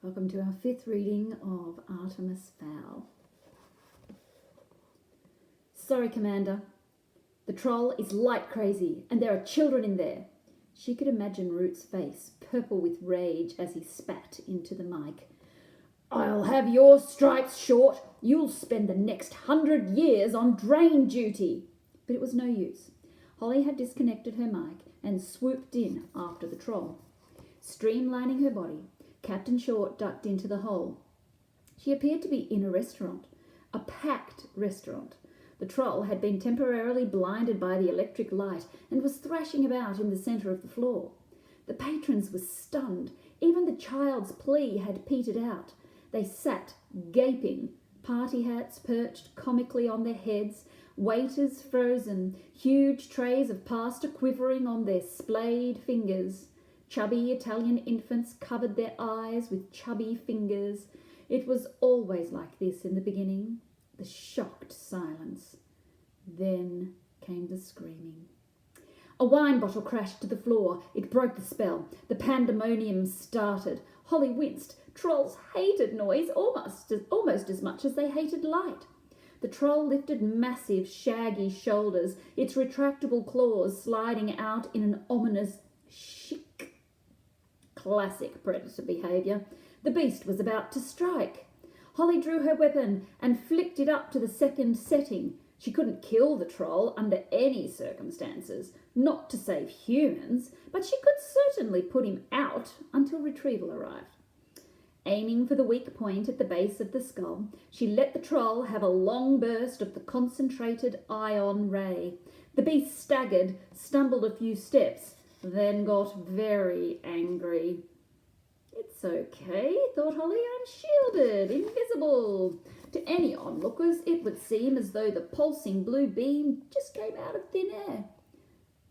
Welcome to our fifth reading of Artemis Fowl. Sorry, Commander. The troll is light crazy and there are children in there. She could imagine Root's face, purple with rage as he spat into the mic. I'll have your stripes short. You'll spend the next 100 years on drain duty. But it was no use. Holly had disconnected her mic and swooped in after the troll. Streamlining her body, Captain Short ducked into the hole. She appeared to be in a restaurant, a packed restaurant. The troll had been temporarily blinded by the electric light and was thrashing about in the centre of the floor. The patrons were stunned. Even the child's plea had petered out. They sat, gaping, party hats perched comically on their heads, waiters frozen, huge trays of pasta quivering on their splayed fingers. Chubby Italian infants covered their eyes with chubby fingers. It was always like this in the beginning, the shocked silence. Then came the screaming. A wine bottle crashed to the floor. It broke the spell. The pandemonium started. Holly winced. Trolls hated noise almost as much as they hated light. The troll lifted massive, shaggy shoulders, its retractable claws sliding out in an ominous shick. Classic predator behaviour. The beast was about to strike. Holly drew her weapon and flicked it up to the second setting. She couldn't kill the troll under any circumstances, not to save humans, but she could certainly put him out until retrieval arrived. Aiming for the weak point at the base of the skull, she let the troll have a long burst of the concentrated ion ray. The beast staggered, stumbled a few steps, then got very angry. It's okay, thought Holly, I'm shielded, invisible. To any onlookers, it would seem as though the pulsing blue beam just came out of thin air.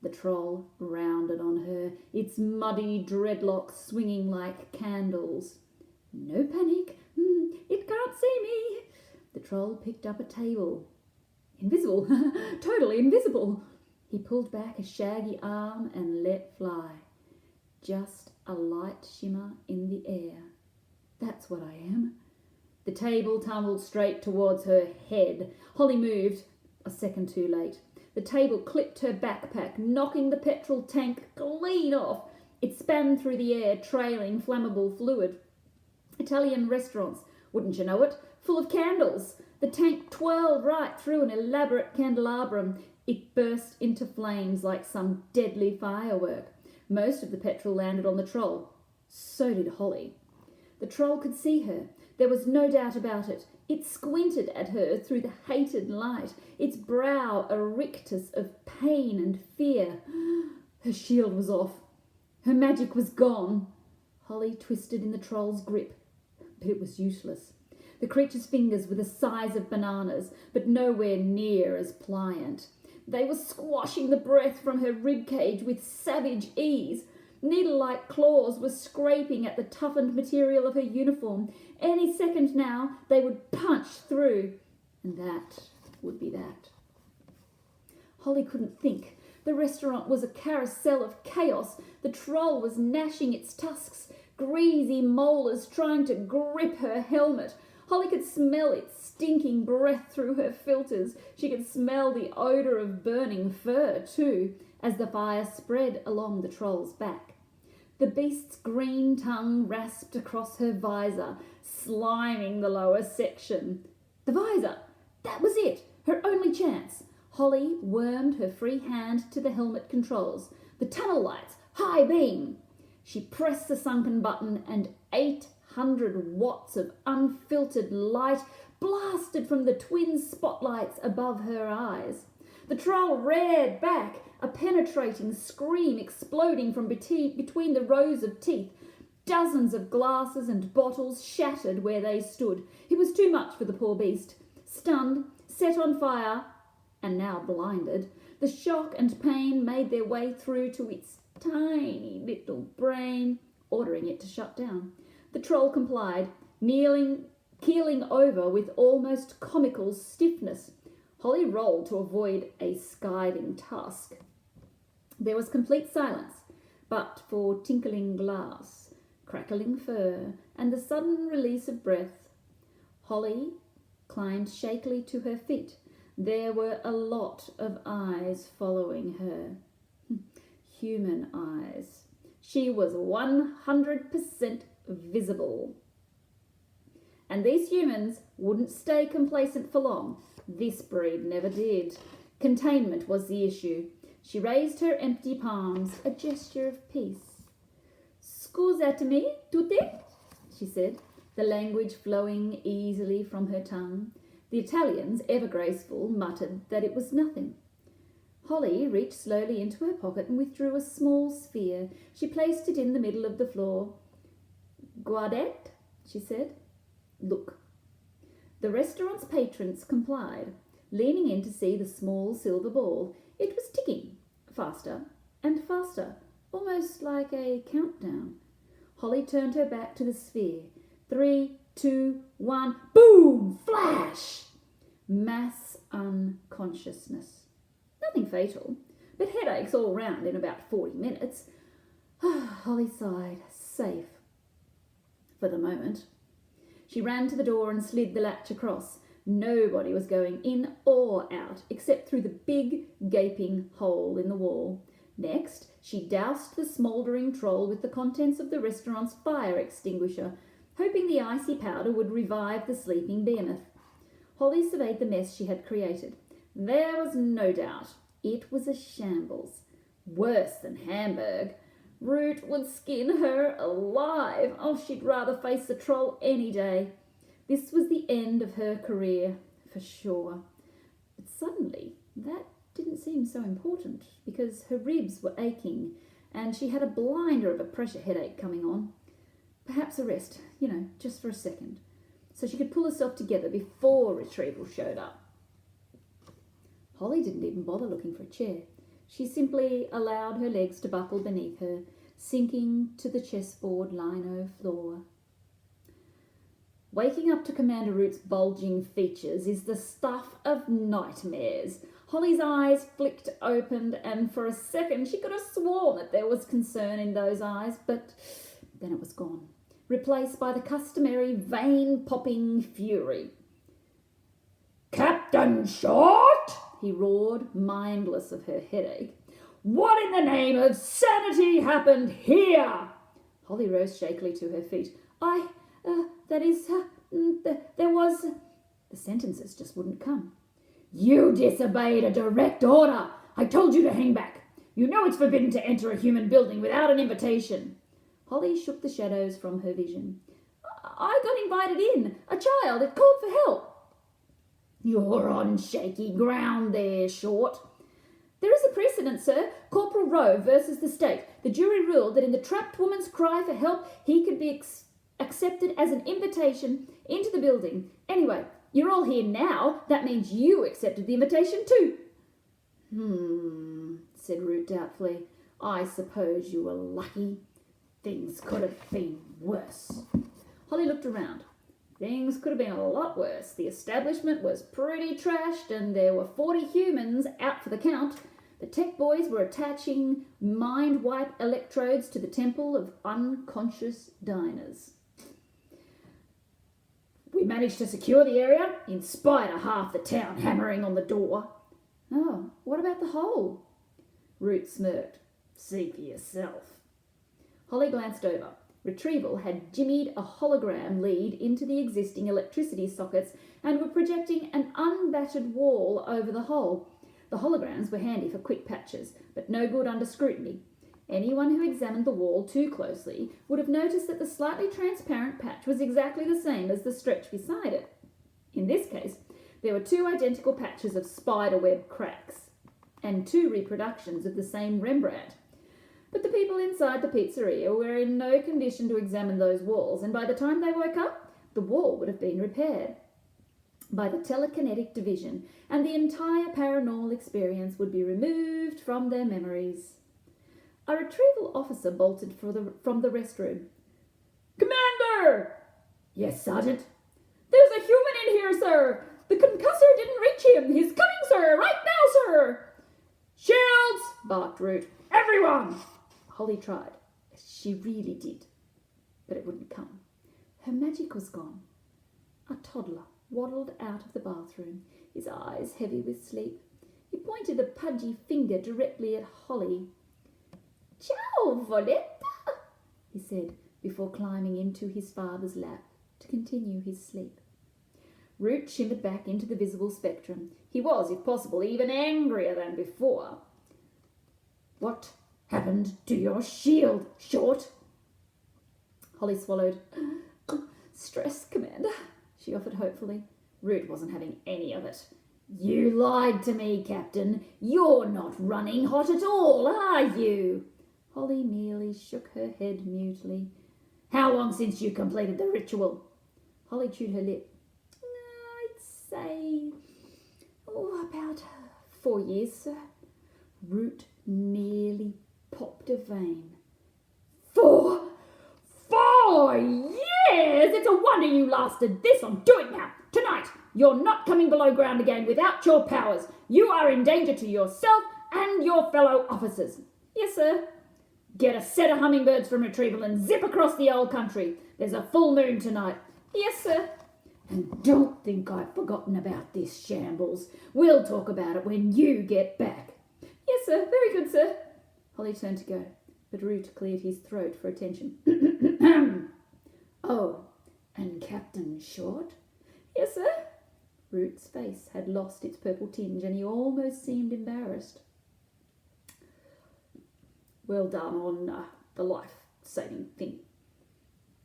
The troll rounded on her, its muddy dreadlocks swinging like candles. No panic, it can't see me. The troll picked up a table. Invisible, totally invisible. He pulled back a shaggy arm and let fly. Just a light shimmer in the air. That's what I am. The table tumbled straight towards her head. Holly moved, a second too late. The table clipped her backpack, knocking the petrol tank clean off. It span through the air, trailing flammable fluid. Italian restaurants, wouldn't you know it, full of candles. The tank twirled right through an elaborate candelabrum. It burst into flames like some deadly firework. Most of the petrol landed on the troll. So did Holly. The troll could see her. There was no doubt about it. It squinted at her through the hated light, its brow a rictus of pain and fear. Her shield was off. Her magic was gone. Holly twisted in the troll's grip, but it was useless. The creature's fingers were the size of bananas, but nowhere near as pliant. They were squashing the breath from her ribcage with savage ease. Needle-like claws were scraping at the toughened material of her uniform. Any second now, they would punch through, and that would be that. Holly couldn't think. The restaurant was a carousel of chaos. The troll was gnashing its tusks, greasy molars trying to grip her helmet. Holly could smell its stinking breath through her filters. She could smell the odour of burning fur, too, as the fire spread along the troll's back. The beast's green tongue rasped across her visor, sliming the lower section. The visor! That was it! Her only chance! Holly wormed her free hand to the helmet controls. The tunnel lights! High beam! She pressed the sunken button and 800 watts of unfiltered light blasted from the twin spotlights above her eyes. The troll reared back, a penetrating scream exploding from between the rows of teeth. Dozens of glasses and bottles shattered where they stood. It was too much for the poor beast. Stunned, set on fire, and now blinded, the shock and pain made their way through to its tiny little brain, ordering it to shut down. The troll complied, keeling over with almost comical stiffness. Holly rolled to avoid a scything tusk. There was complete silence, but for tinkling glass. crackling fur, and the sudden release of breath. Holly climbed shakily to her feet. There were a lot of eyes following her. Human eyes. She was 100% visible. And these humans wouldn't stay complacent for long. This breed never did. Containment was the issue. She raised her empty palms, a gesture of peace. "Scusatemi, tutte?" she said, the language flowing easily from her tongue. The Italians, ever graceful, muttered that it was nothing. Holly reached slowly into her pocket and withdrew a small sphere. She placed it in the middle of the floor. "Guardate," she said. "Look." The restaurant's patrons complied, leaning in to see the small silver ball. It was ticking, faster and faster, almost like a countdown. Holly turned her back to the sphere. 3, 2, 1, boom! Flash! Mass unconsciousness. Nothing fatal, but headaches all round in about 40 minutes. Holly sighed, safe for the moment. She ran to the door and slid the latch across. Nobody was going in or out, except through the big, gaping hole in the wall. Next, she doused the smouldering troll with the contents of the restaurant's fire extinguisher, hoping the icy powder would revive the sleeping behemoth. Holly surveyed the mess she had created. There was no doubt. It was a shambles. Worse than Hamburg. Root would skin her alive. Oh, she'd rather face the troll any day. This was the end of her career, for sure. But suddenly, that didn't seem so important, because her ribs were aching, and she had a blinder of a pressure headache coming on. Perhaps a rest, just for a second, so she could pull herself together before retrieval showed up. Holly didn't even bother looking for a chair. She simply allowed her legs to buckle beneath her, sinking to the chessboard lino floor. Waking up to Commander Root's bulging features is the stuff of nightmares. Holly's eyes flicked open, and for a second she could have sworn that there was concern in those eyes, but then it was gone, replaced by the customary vein-popping fury. "Captain Short!" he roared, mindless of her headache. "What in the name of sanity happened here?" Holly rose shakily to her feet. There was..." The sentences just wouldn't come. "You disobeyed a direct order. I told you to hang back. You know it's forbidden to enter a human building without an invitation." Holly shook the shadows from her vision. "I got invited in. A child. It called for help." "You're on shaky ground there, Short." "There is a precedent, sir. Corporal Rowe versus the state. The jury ruled that in the trapped woman's cry for help, he could be accepted as an invitation into the building. Anyway, you're all here now. That means you accepted the invitation too." Said Root doubtfully. "I suppose you were lucky. Things could have been worse." Holly looked around. Things could have been a lot worse. The establishment was pretty trashed, and there were 40 humans out for the count. The tech boys were attaching mind-wipe electrodes to the temple of unconscious diners. "We managed to secure the area, in spite of half the town hammering on the door." "Oh, what about the hole?" Root smirked. "See for yourself." Holly glanced over. Retrieval had jimmied a hologram lead into the existing electricity sockets and were projecting an unbattered wall over the hole. The holograms were handy for quick patches, but no good under scrutiny. Anyone who examined the wall too closely would have noticed that the slightly transparent patch was exactly the same as the stretch beside it. In this case, there were 2 identical patches of spiderweb cracks and 2 reproductions of the same Rembrandt. But the people inside the pizzeria were in no condition to examine those walls, and by the time they woke up, the wall would have been repaired by the telekinetic division, and the entire paranormal experience would be removed from their memories. A retrieval officer bolted from the restroom. "Commander!" "Yes, Sergeant?" "There's a human in here, sir. The concussor didn't reach him. He's coming, sir, right now, sir." "Shields!" barked Root. "Everyone!" Holly tried. She really did. Her magic was gone. A toddler waddled out of the bathroom, his eyes heavy with sleep. He pointed a pudgy finger directly at Holly. "Ciao, Voletta," he said, before climbing into his father's lap to continue his sleep. Root shimmered back into the visible spectrum. He was, if possible, even angrier than before. "What happened to your shield, Short?" Holly swallowed. "Stress, Commander," she offered hopefully. Root wasn't having any of it. "You lied to me, Captain. You're not running hot at all, are you?" Holly merely shook her head mutely. "How long since you completed the ritual?" Holly chewed her lip. "I'd say, about 4 years, sir." Root nearly popped a vein. Four years! It's a wonder you lasted this long. Do it now, tonight. You're not coming below ground again without your powers. You are in danger to yourself and your fellow officers. "Yes, sir." "Get a set of hummingbirds from retrieval and zip across the old country. There's a full moon tonight." "Yes, sir." "And don't think I've forgotten about this shambles. We'll talk about it when you get back." "Yes, sir. Very good, sir." Holly turned to go, but Root cleared his throat for attention. "Oh, and Captain Short?" "Yes, sir." Root's face had lost its purple tinge and he almost seemed embarrassed. "Well done on the life-saving thing.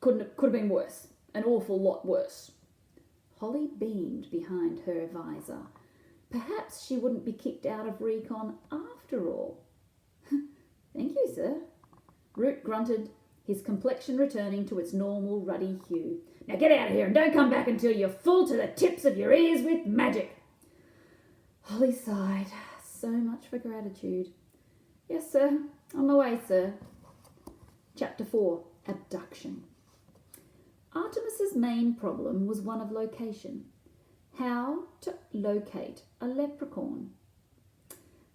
Could have been worse. An awful lot worse." Holly beamed behind her visor. Perhaps she wouldn't be kicked out of recon after all. "Thank you, sir." Root grunted, his complexion returning to its normal ruddy hue. "Now get out of here and don't come back until you're full to the tips of your ears with magic." Holly sighed. So much for gratitude. "Yes, sir. On my way, sir." Chapter 4. Abduction. Artemis's main problem was one of location. How to locate a leprechaun.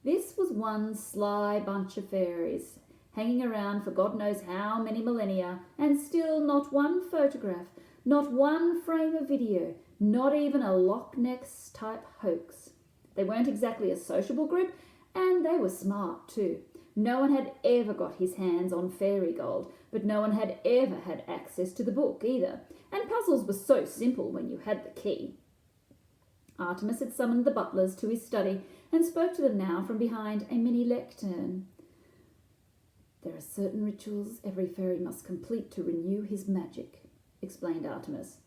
This was one sly bunch of fairies, hanging around for God knows how many millennia, and still not one photograph, not one frame of video, not even a Loch Ness-type hoax. They weren't exactly a sociable group, and they were smart too. No one had ever got his hands on fairy gold, but no one had ever had access to the book either, and puzzles were so simple when you had the key. Artemis had summoned the butlers to his study and spoke to them now from behind a mini lectern. "There are certain rituals every fairy must complete to renew his magic," explained Artemis.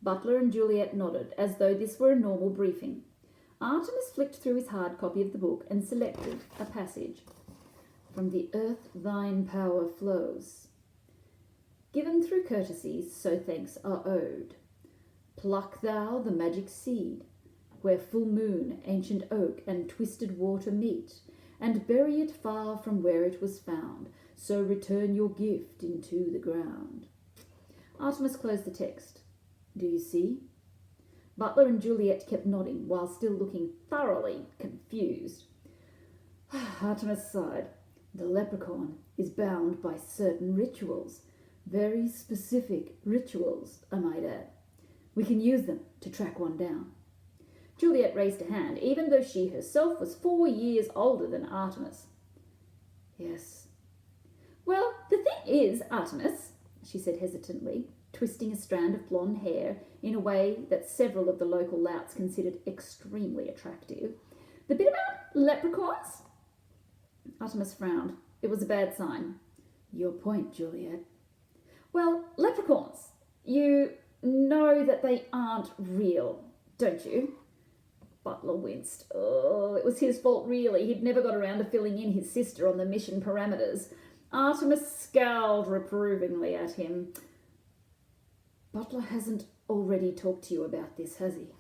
Butler and Juliet nodded, as though this were a normal briefing. Artemis flicked through his hard copy of the book and selected a passage. "From the earth thine power flows. Given through courtesies, so thanks are owed. Pluck thou the magic seed, where full moon, ancient oak, and twisted water meet, and bury it far from where it was found, so return your gift into the ground." Artemis closed the text. "Do you see?" Butler and Juliet kept nodding, while still looking thoroughly confused. Artemis sighed. "The leprechaun is bound by certain rituals, very specific rituals, I might add. We can use them to track one down." Juliet raised a hand, even though she herself was 4 years older than Artemis. "Yes." "Well, the thing is, Artemis," she said hesitantly, twisting a strand of blonde hair in a way that several of the local louts considered extremely attractive, "the bit about leprechauns?" Artemis frowned. It was a bad sign. "Your point, Juliet." "Well, leprechauns. You know that they aren't real, don't you?" Butler winced. Oh, it was his fault, really. He'd never got around to filling in his sister on the mission parameters. Artemis scowled reprovingly at him. "Butler hasn't already talked to you about this, has he?"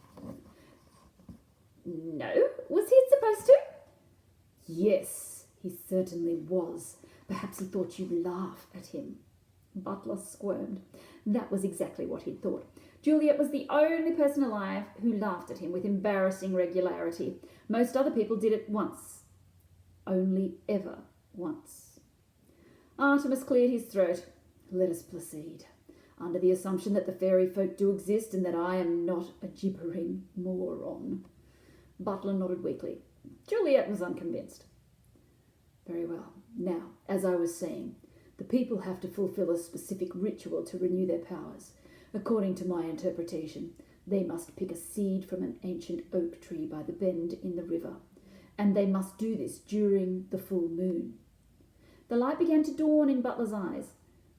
"No. Was he supposed to?" "Yes, he certainly was. Perhaps he thought you'd laugh at him." Butler squirmed. That was exactly what he'd thought. Juliet was the only person alive who laughed at him with embarrassing regularity. Most other people did it once. Only ever once. Artemis cleared his throat. "Let us proceed. under the assumption that the fairy folk do exist and that I am not a gibbering moron. Butler nodded weakly. Juliet was unconvinced. Very well. Now, as I was saying, the people have to fulfill a specific ritual to renew their powers. According to my interpretation, they must pick a seed from an ancient oak tree by the bend in the river, and they must do this during the full moon. The light began to dawn in Butler's eyes.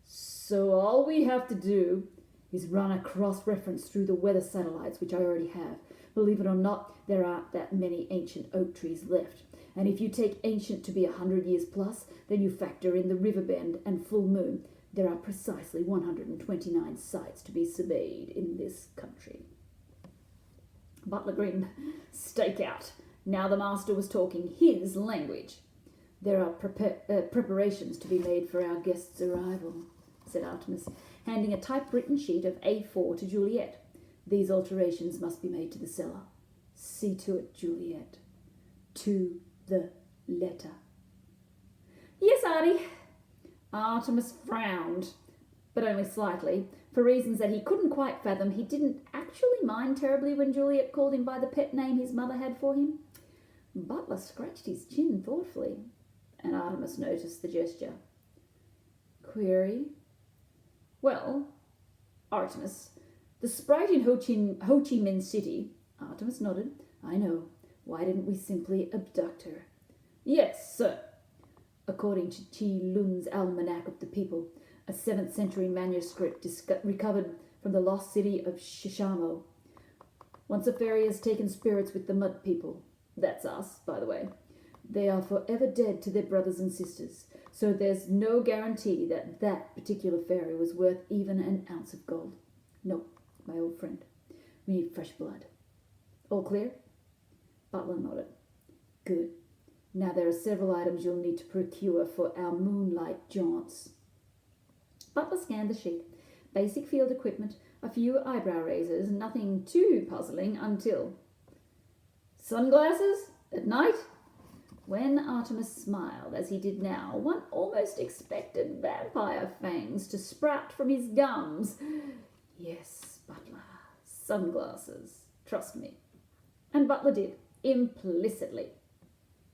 So all we have to do is run a cross-reference through the weather satellites, which I already have. Believe it or not, there aren't that many ancient oak trees left. And if you take ancient to be 100 years plus, then you factor in the river bend and full moon. There are precisely 129 sites to be surveyed in this country. Butler grinned. Stake out. Now the master was talking his language. There are preparations to be made for our guest's arrival, said Artemis, handing a typewritten sheet of A4 to Juliet. These alterations must be made to the cellar. See to it, Juliet. To the letter. Yes, Artie. Artemis frowned, but only slightly. For reasons that he couldn't quite fathom, he didn't actually mind terribly when Juliet called him by the pet name his mother had for him. Butler scratched his chin thoughtfully, and Artemis noticed the gesture. Query? Well, Artemis, the sprite in Ho Chi Minh City. Artemis nodded. I know. Why didn't we simply abduct her? Yes, sir. According to Chi Lun's Almanac of the People, a 7th century manuscript recovered from the lost city of Shishamo. Once a fairy has taken spirits with the mud people, that's us, by the way, they are forever dead to their brothers and sisters, so there's no guarantee that that particular fairy was worth even an ounce of gold. No, my old friend, we need fresh blood. All clear? Butler nodded. Good. Now there are several items you'll need to procure for our moonlight jaunts. Butler scanned the sheet. Basic field equipment, a few eyebrow raisers, nothing too puzzling until... Sunglasses? At night? When Artemis smiled, as he did now, one almost expected vampire fangs to sprout from his gums. Yes, Butler, sunglasses. Trust me. And Butler did, implicitly.